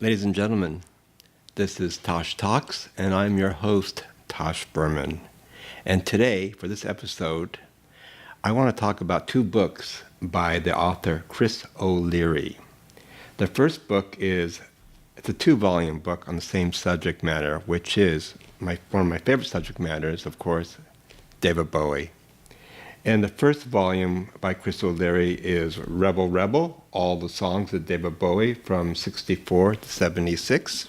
Ladies and gentlemen, this is Tosh Talks, and I'm your host, Tosh Berman. And today, for this episode, I want to talk about two books by the author Chris O'Leary. The first book it's a 2-volume book on the same subject matter, which is one of my favorite subject matters, of course, David Bowie. And the first volume by Chris O'Leary is Rebel Rebel, all the songs of David Bowie from 64 to 76.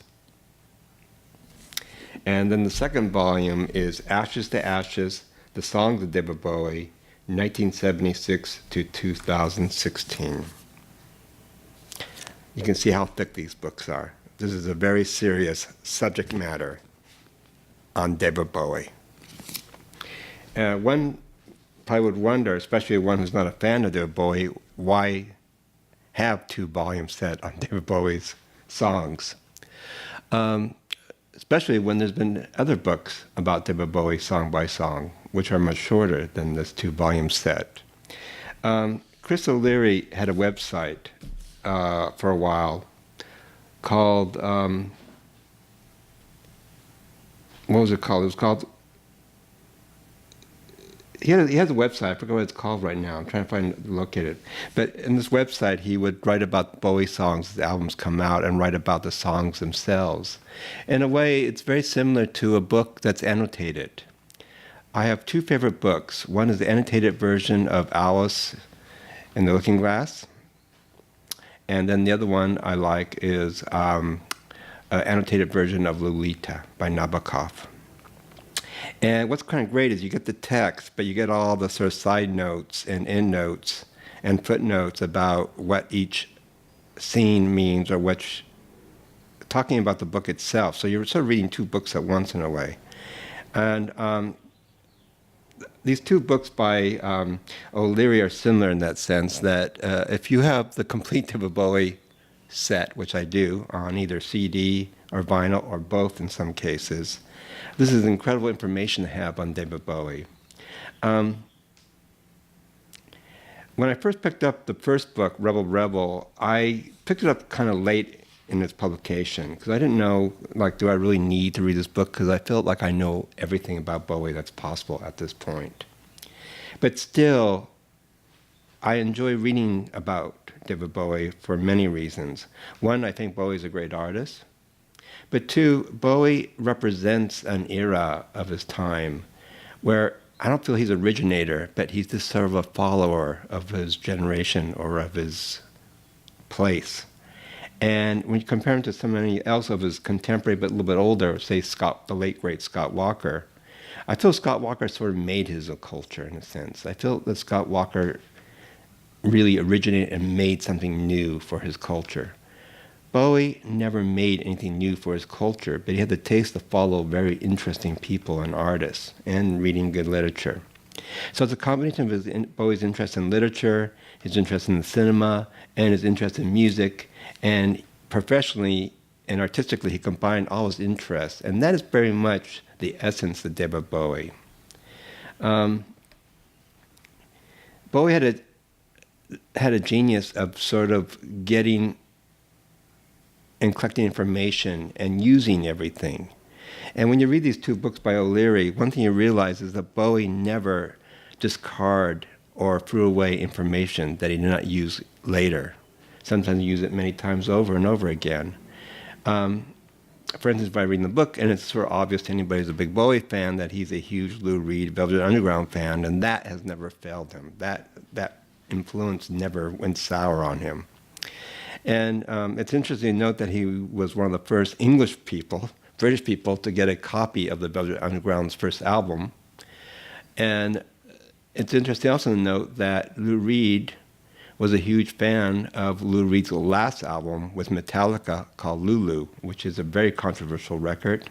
And then the second volume is Ashes to Ashes, the songs of David Bowie, 1976 to 2016. You can see how thick these books are. This is a very serious subject matter on David Bowie. One I would wonder, especially one who's not a fan of David Bowie, why have 2-volume set on David Bowie's songs? Especially when there's been other books about David Bowie song by song, which are much shorter than this 2-volume set. Chris O'Leary had a website for a while called, what was it called? It was called, he has a website. I forget what it's called right now. I'm trying to locate it. But in this website, he would write about Bowie songs as the albums come out and write about the songs themselves. In a way, it's very similar to a book that's annotated. I have 2 favorite books. One is the annotated version of Alice in the Looking Glass. And then the other one I like is an annotated version of Lolita by Nabokov. And what's kind of great is you get the text, but you get all the sort of side notes and endnotes and footnotes about what each scene means, or talking about the book itself. So you're sort of reading 2 books at once in a way. And these 2 books by O'Leary are similar in that sense, that if you have the complete David Bowie set, which I do, on either CD or vinyl or both in some cases, this is incredible information to have on David Bowie. When I first picked up the first book, Rebel Rebel, I picked it up kind of late in its publication, because I didn't know, do I really need to read this book? Because I felt like I know everything about Bowie that's possible at this point. But still, I enjoy reading about David Bowie for many reasons. One, I think Bowie's a great artist. But 2, Bowie represents an era of his time where I don't feel he's an originator, but he's just sort of a follower of his generation or of his place. And when you compare him to somebody else of his contemporary but a little bit older, say the late great Scott Walker, I feel Scott Walker sort of made his culture in a sense. I feel that Scott Walker really originated and made something new for his culture. Bowie never made anything new for his culture, but he had the taste to follow very interesting people and artists and reading good literature. So it's a combination of Bowie's interest in literature, his interest in the cinema, and his interest in music, and professionally and artistically he combined all his interests, and that is very much the essence of David Bowie. Bowie had a genius of sort of getting and collecting information and using everything. And when you read these 2 books by O'Leary, one thing you realize is that Bowie never discarded or threw away information that he did not use later. Sometimes he used it many times over and over again. For instance, by reading the book, and it's sort of obvious to anybody who's a big Bowie fan that he's a huge Lou Reed, Velvet Underground fan, and that has never failed him. That influence never went sour on him. And it's interesting to note that he was one of the first British people, to get a copy of the Velvet Underground's first album. And it's interesting also to note that Lou Reed was a huge fan of Lou Reed's last album with Metallica called Lulu, which is a very controversial record.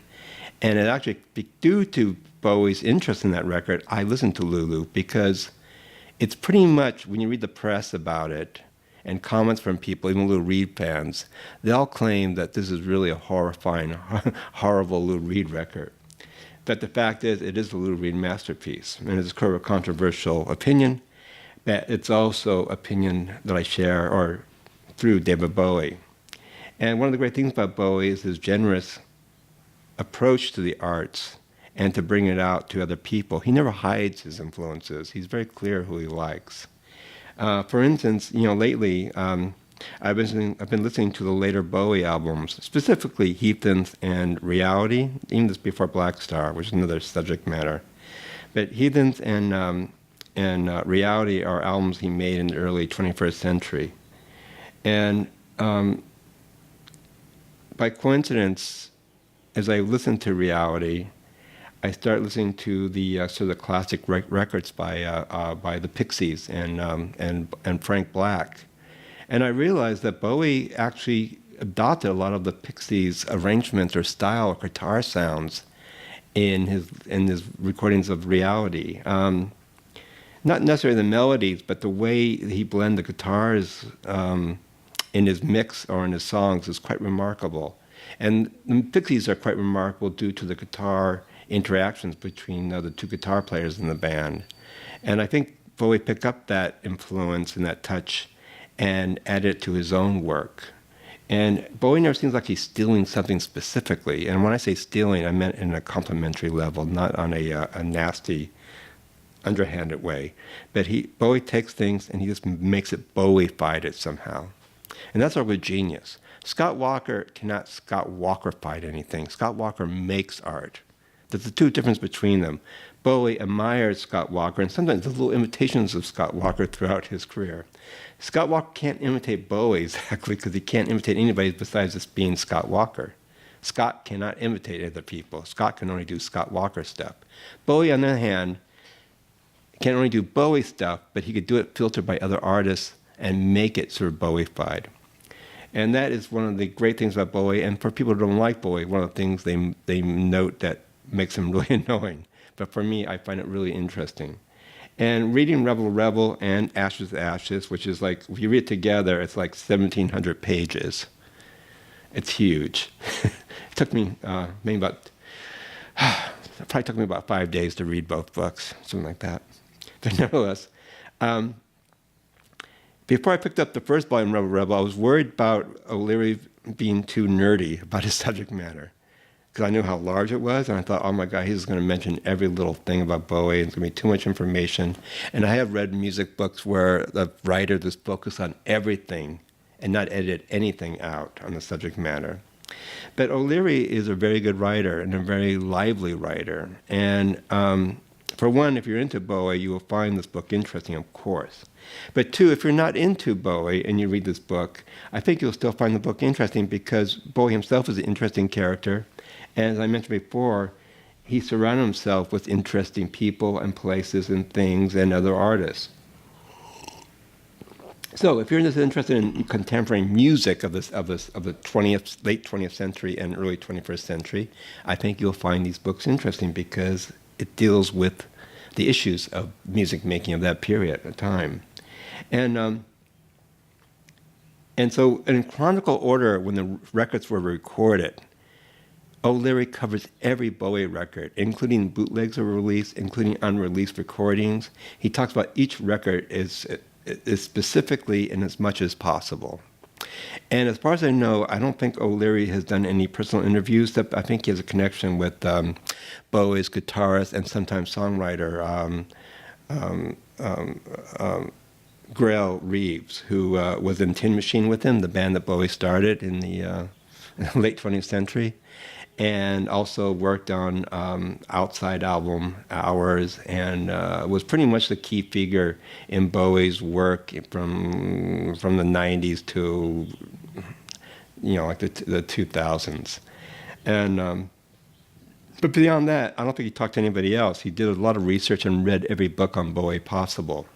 And it actually, due to Bowie's interest in that record, I listened to Lulu, because it's pretty much, when you read the press about it, and comments from people, even Lou Reed fans, they all claim that this is really a horrifying, horrible Lou Reed record. But the fact is, it is a Lou Reed masterpiece, and it's kind of a controversial opinion, but it's also opinion that I share through David Bowie. And one of the great things about Bowie is his generous approach to the arts and to bring it out to other people. He never hides his influences. He's very clear who he likes. For instance, lately I've been listening to the later Bowie albums, specifically Heathens and Reality, even this before Black Star, which is another subject matter. But Heathens and Reality are albums he made in the early 21st century. And by coincidence, as I listen to Reality, I start listening to the sort of the classic records by the Pixies and Frank Black, and I realized that Bowie actually adopted a lot of the Pixies' arrangements or style or guitar sounds in his recordings of Reality. Not necessarily the melodies, but the way he blended the guitars in his mix or in his songs is quite remarkable. And the Pixies are quite remarkable due to the guitar interactions between the two guitar players in the band. And I think Bowie picked up that influence and that touch and added it to his own work. And Bowie never seems like he's stealing something specifically. And when I say stealing, I meant in a complimentary level, not on a nasty, underhanded way. But Bowie takes things and he just makes it Bowie-fied it somehow. And that's our genius. Scott Walker cannot Scott Walker-fied anything. Scott Walker makes art. There's the two differences between them. Bowie admires Scott Walker, and sometimes there's little imitations of Scott Walker throughout his career. Scott Walker can't imitate Bowie exactly because he can't imitate anybody besides just being Scott Walker. Scott cannot imitate other people. Scott can only do Scott Walker stuff. Bowie, on the other hand, can only do Bowie stuff, but he could do it filtered by other artists and make it sort of Bowie-fied. And that is one of the great things about Bowie. And for people who don't like Bowie, one of the things they note that makes him really annoying. But for me, I find it really interesting. And reading Rebel Rebel and Ashes to Ashes, which is like, if you read it together, it's like 1,700 pages. It's huge. It took me it probably took me about 5 days to read both books, something like that. But nevertheless, before I picked up the first volume, Rebel Rebel, I was worried about O'Leary being too nerdy about his subject matter, because I knew how large it was, and I thought, oh my God, he's going to mention every little thing about Bowie, and it's going to be too much information. And I have read music books where the writer just focused on everything and not edit anything out on the subject matter. But O'Leary is a very good writer and a very lively writer. And for one, if you're into Bowie, you will find this book interesting, of course. But two, if you're not into Bowie and you read this book, I think you'll still find the book interesting because Bowie himself is an interesting character. And as I mentioned before, he surrounded himself with interesting people and places and things and other artists. So if you're just interested in contemporary music of the 20th, late 20th century and early 21st century, I think you'll find these books interesting because it deals with the issues of music making of that period of time. And so in chronicle order, when the records were recorded, O'Leary covers every Bowie record, including bootlegs of release, including unreleased recordings. He talks about each record is specifically in as much as possible. And as far as I know, I don't think O'Leary has done any personal interviews. I think he has a connection with Bowie's guitarist and sometimes songwriter Grail Reeves, who was in Tin Machine with him, the band that Bowie started in the late 20th century, and also worked on Outside album Hours, and was pretty much the key figure in Bowie's work from the 90s to like the 2000s. And but beyond that, I don't think he talked to anybody else. He did a lot of research and read every book on Bowie possible.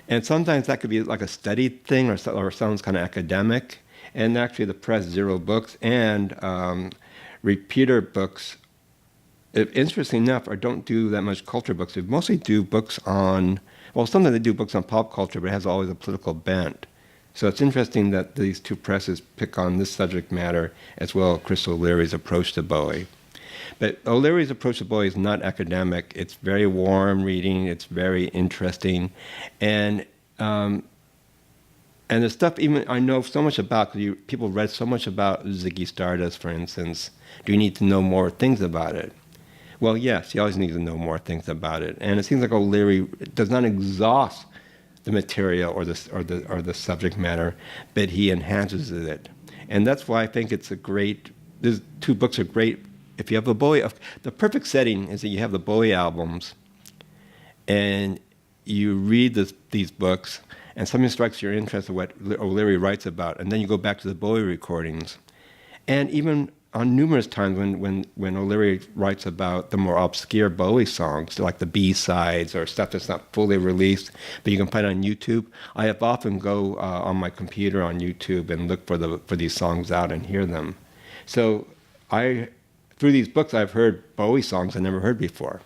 And sometimes that could be like a studied thing or sounds kind of academic. And actually the press zero books and repeater books, interesting enough, don't do that much culture books. They mostly do books on, sometimes they do books on pop culture, but it has always a political bent. So it's interesting that these two presses pick on this subject matter as well as Chris O'Leary's approach to Bowie. But O'Leary's approach to Bowie is not academic. It's very warm reading. It's very interesting. And And the stuff even I know so much about, because people read so much about Ziggy Stardust, for instance. Do you need to know more things about it? Well, yes, you always need to know more things about it. And it seems like O'Leary does not exhaust the material or the subject matter, but he enhances it. And that's why I think it's a great. These two books are great. If you have the Bowie, the perfect setting is that you have the Bowie albums, and you read these books, and something strikes your interest of what O'Leary writes about, and then you go back to the Bowie recordings. And even on numerous times when O'Leary writes about the more obscure Bowie songs, like the B-sides or stuff that's not fully released, but you can find on YouTube, I have often go on my computer on YouTube and look for these songs out and hear them. So through these books, I've heard Bowie songs I never heard before.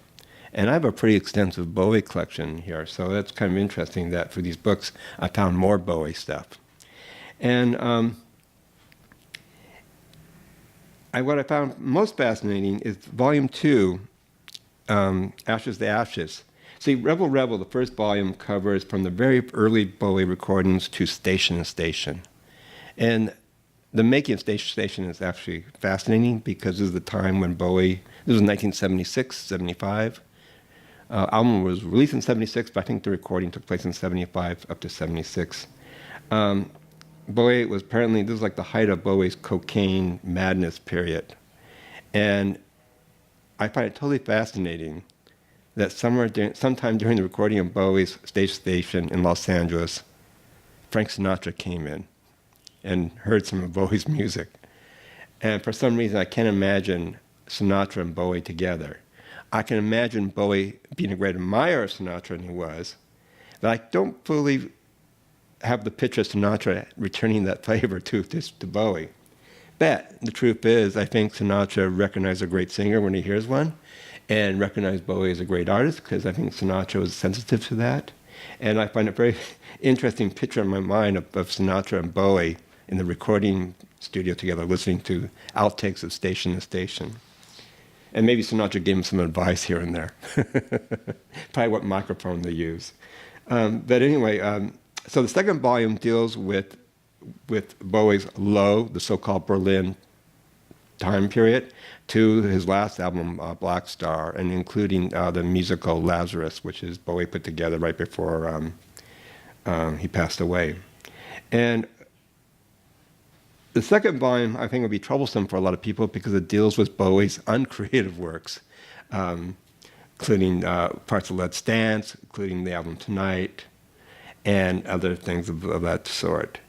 And I have a pretty extensive Bowie collection here, so that's kind of interesting that through these books I found more Bowie stuff. And what I found most fascinating is Volume 2, Ashes to Ashes. See, Rebel Rebel, the first volume, covers from the very early Bowie recordings to Station to Station. And the making of Station to Station is actually fascinating because this is the time when Bowie, this was 1976, 75. Album was released in 76, but I think the recording took place in 75 up to 76. Bowie was apparently, this was like the height of Bowie's cocaine madness period. And I find it totally fascinating that sometime during the recording of Bowie's Station in Los Angeles, Frank Sinatra came in and heard some of Bowie's music. And for some reason, I can't imagine Sinatra and Bowie together. I can imagine Bowie being a great admirer of Sinatra, and he was, but I don't fully have the picture of Sinatra returning that favor to Bowie. But the truth is, I think Sinatra recognized a great singer when he hears one, and recognized Bowie as a great artist, because I think Sinatra was sensitive to that. And I find a very interesting picture in my mind of Sinatra and Bowie in the recording studio together, listening to outtakes of Station to Station. And maybe Sinatra gave him some advice here and there. Probably what microphone they use. But anyway, so the second volume deals with Bowie's low, the so-called Berlin time period, to his last album, Black Star, and including the musical Lazarus, which is Bowie put together right before he passed away. And the second volume, I think, will be troublesome for a lot of people because it deals with Bowie's uncreative works, including parts of Let's Dance, including the album Tonight, and other things of that sort.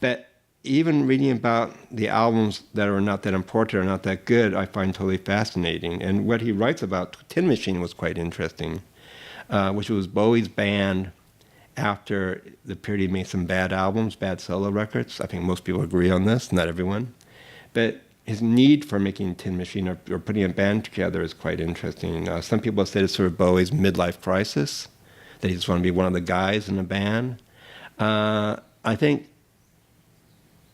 But even reading about the albums that are not that important or not that good, I find totally fascinating. And what he writes about Tin Machine was quite interesting, which was Bowie's band after the period he made some bad albums, bad solo records. I think most people agree on this, not everyone. But his need for making Tin Machine or putting a band together is quite interesting. Some people have said it's sort of Bowie's midlife crisis, that he just wanted to be one of the guys in the band. I think,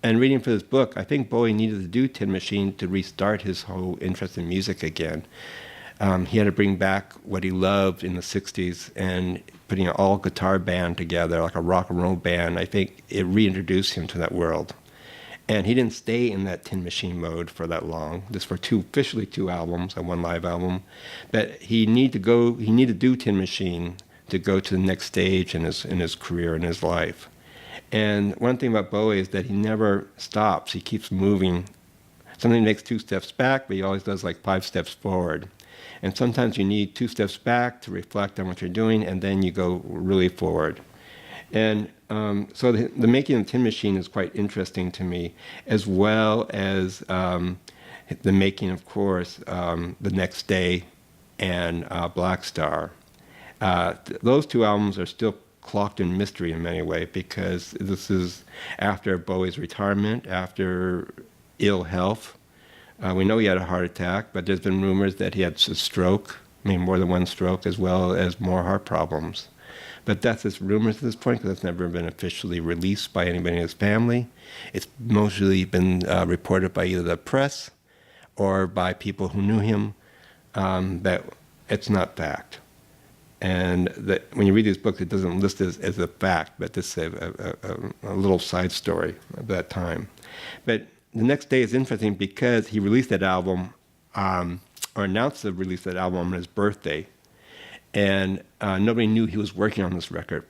and reading for this book, I think Bowie needed to do Tin Machine to restart his whole interest in music again. He had to bring back what he loved in the 60s, and putting an all-guitar band together, like a rock and roll band, I think it reintroduced him to that world. And he didn't stay in that Tin Machine mode for that long, just for officially two albums and one live album. But he needed to do Tin Machine to go to the next stage in his career, in his life. And one thing about Bowie is that he never stops. He keeps moving. Sometimes he makes 2 steps back, but he always does like 5 steps forward. And sometimes you need 2 steps back to reflect on what you're doing, and then you go really forward. And so the making of Tin Machine is quite interesting to me, as well as the making, of course, The Next Day and Black Star. Those 2 albums are still clocked in mystery in many ways, because this is after Bowie's retirement, after ill health. We know he had a heart attack, but there's been rumors that he had a stroke, more than one stroke, as well as more heart problems. But that's just rumors at this point, because it's never been officially released by anybody in his family. It's mostly been reported by either the press or by people who knew him, that it's not fact. And when you read these books, it doesn't list it as a fact, but this is a little side story of that time. But the next day is interesting because he released that album, or announced the release of that album on his birthday. And nobody knew he was working on this record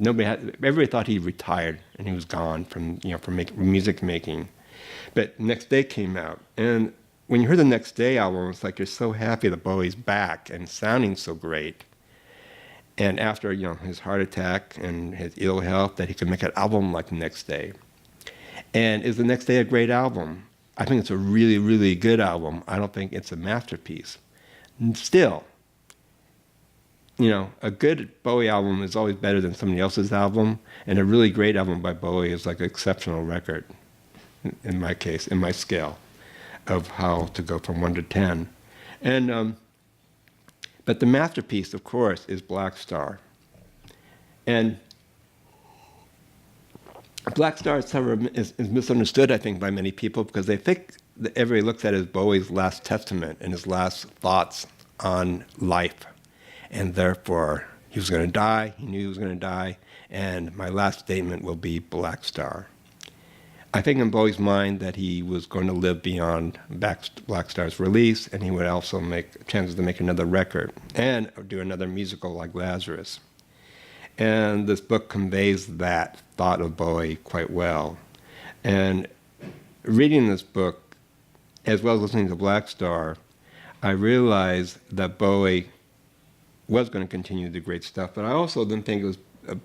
everybody thought he retired and he was gone from music making. But Next Day came out, and when you heard the Next Day album, it's like you're so happy that Bowie's back and sounding so great. And after his heart attack and his ill health, that he could make an album like the Next Day. And is the Next Day a great album? I think it's a really, really good album. I don't think it's a masterpiece. Still, a good Bowie album is always better than somebody else's album, and a really great album by Bowie is like an exceptional record, in my case, in my scale of how to go from 1 to 10. And but the masterpiece, of course, is Black Star. And Black Star is misunderstood, I think, by many people because they think that everybody looks at it as Bowie's last testament and his last thoughts on life. And therefore, he was going to die, he knew he was going to die, and my last statement will be Black Star. I think in Bowie's mind that he was going to live beyond Black Star's release, and he would also make chances to make another record and do another musical like Lazarus. And this book conveys that thought of Bowie quite well. And reading this book, as well as listening to Black Star, I realized that Bowie was going to continue to do great stuff, but I also didn't think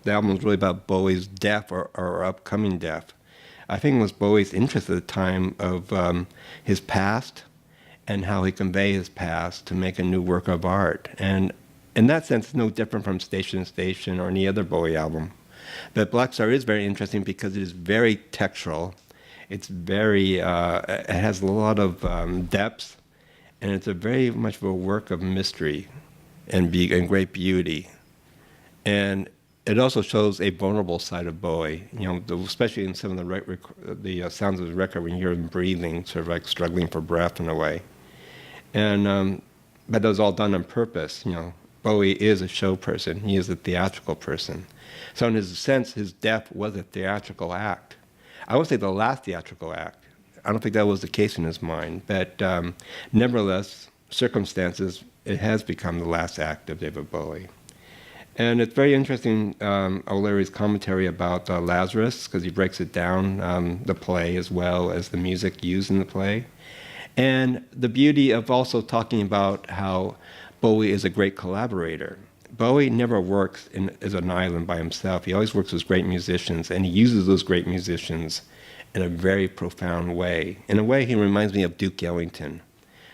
the album was really about Bowie's death or upcoming death. I think it was Bowie's interest at the time of his past and how he conveyed his past to make a new work of art. And in that sense, it's no different from Station to Station or any other Bowie album. But Black Star is very interesting because it is very textural. It's very, it has a lot of depth, and it's a very much of a work of mystery and great beauty. And it also shows a vulnerable side of Bowie, especially in some of the sounds of the record when you hear him breathing, sort of like struggling for breath in a way. And but that was all done on purpose. Bowie is a show person. He is a theatrical person. So in his sense, his death was a theatrical act. I would say the last theatrical act. I don't think that was the case in his mind. But nevertheless, circumstances, it has become the last act of David Bowie. And it's very interesting, O'Leary's commentary about Lazarus, because he breaks it down, the play as well as the music used in the play. And the beauty of also talking about how Bowie is a great collaborator. Bowie never works as an island by himself. He always works with great musicians, and he uses those great musicians in a very profound way. In a way, he reminds me of Duke Ellington.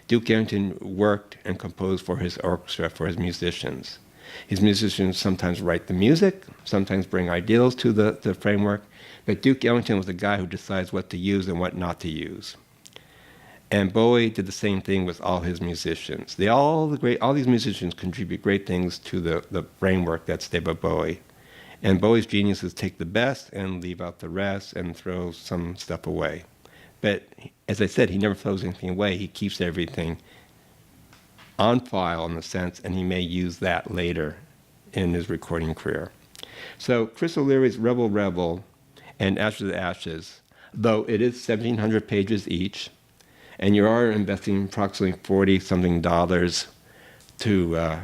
Duke Ellington worked and composed for his orchestra, for his musicians. His musicians sometimes write the music, sometimes bring ideals to the framework, but Duke Ellington was the guy who decides what to use and what not to use. And Bowie did the same thing with all his musicians. All these musicians contribute great things to the framework that's David Bowie. And Bowie's genius is take the best and leave out the rest and throw some stuff away. But as I said, he never throws anything away. He keeps everything on file in a sense, and he may use that later in his recording career. So Chris O'Leary's Rebel Rebel and Ashes to Ashes, though it is 1,700 pages each, and you are investing approximately $40-something to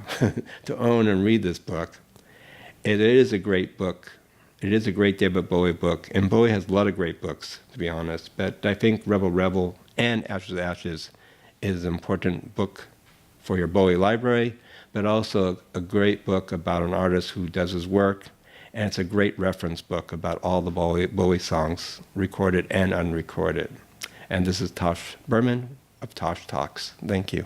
to own and read this book, it is a great book. It is a great David Bowie book, and Bowie has a lot of great books, to be honest, but I think Rebel Rebel and Ashes to Ashes is an important book for your Bowie library, but also a great book about an artist who does his work, and it's a great reference book about all the Bowie songs, recorded and unrecorded. And this is Tosh Berman of Tosh Talks. Thank you.